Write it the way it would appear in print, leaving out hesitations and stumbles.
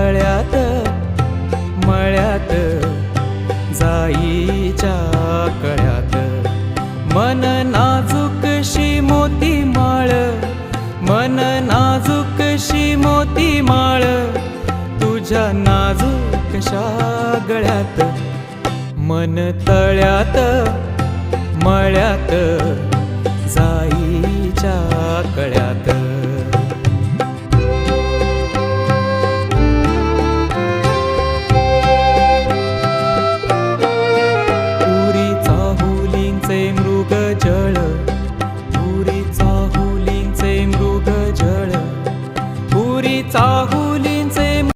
तळ्यात मळ्यात जाईच्या कळ्यात मन नाजूकशी मोती माळ मन नाजूकशी मोती माळ तुझ्या नाजूकशा गळ्यात मन तळ्यात मळ्यात जाई